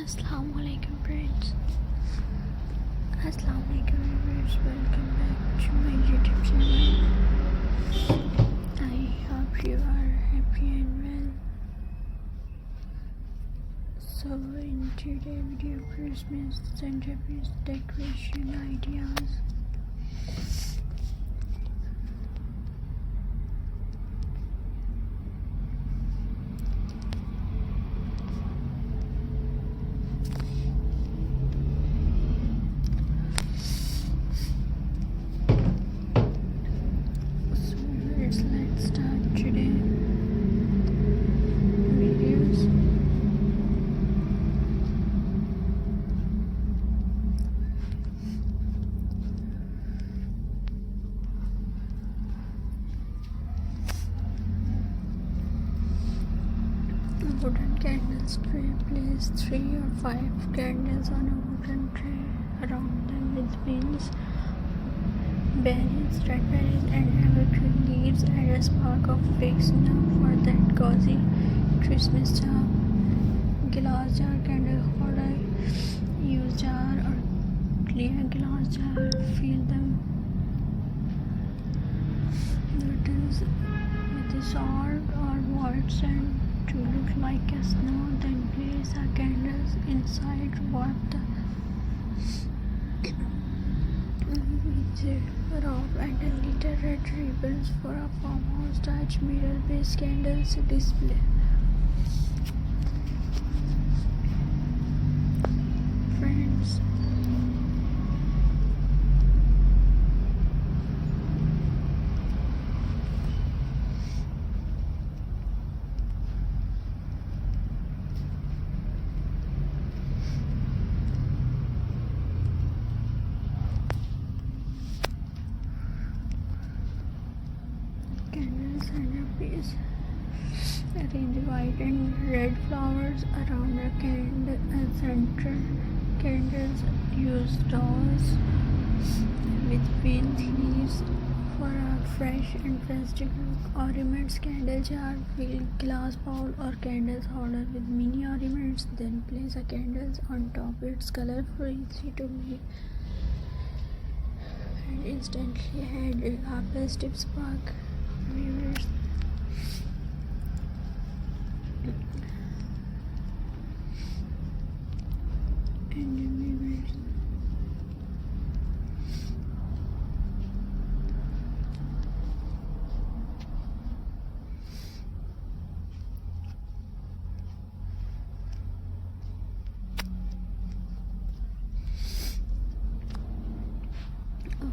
Assalamu alaikum friends. Assalamu alaikum viewers. Welcome back to my YouTube channel. I hope you are happy and well. So in today's video, Christmas centerpiece decoration ideas. Let's start today videos. Wooden candles tray. Place 3 or 5 candles on a wooden tray. Around them with beans, berries, red berries, and evergreen leaves. Add a spark of figs now for that cozy Christmas charm. Glass jar candle holder. Use jar or clear glass jar. Fill them buttons with salt or white sand to look like a snow. Then place the candles inside. Warp the rope and a little red ribbons for a farmhouse touch. Mirror based candles display. Friends, candle centerpiece. Arrange white and red flowers around the candle and center. Candles use dolls with pink leaves for a fresh and festive look. Ornaments candle jar, fill glass bowl or candles holder with mini ornaments. Then place the candles on top. It's colorful, easy to make, and instantly add a festive spark. Viewers, and viewers,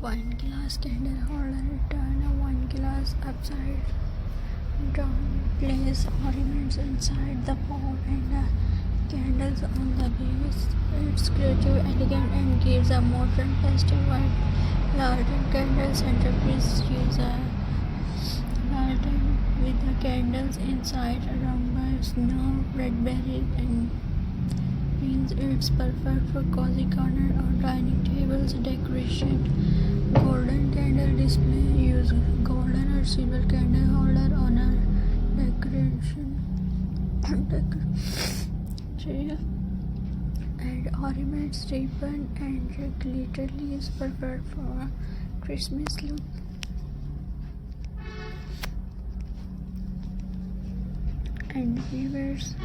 wine glass candle holder. Turn a wine glass upside down. Place ornaments inside the bowl and candles on the base. It's creative, elegant, and gives a modern festive vibe. Lantern candle centerpiece. Use a lantern with the candles inside around by snow, red berries, and beans. It's perfect for cozy corner or dining tables decoration. Golden candle display. Use golden or silver candle holder on a decoration tray. Add ornaments, ribbon, and glitter leaves. Perfect for a Christmas look. And viewers,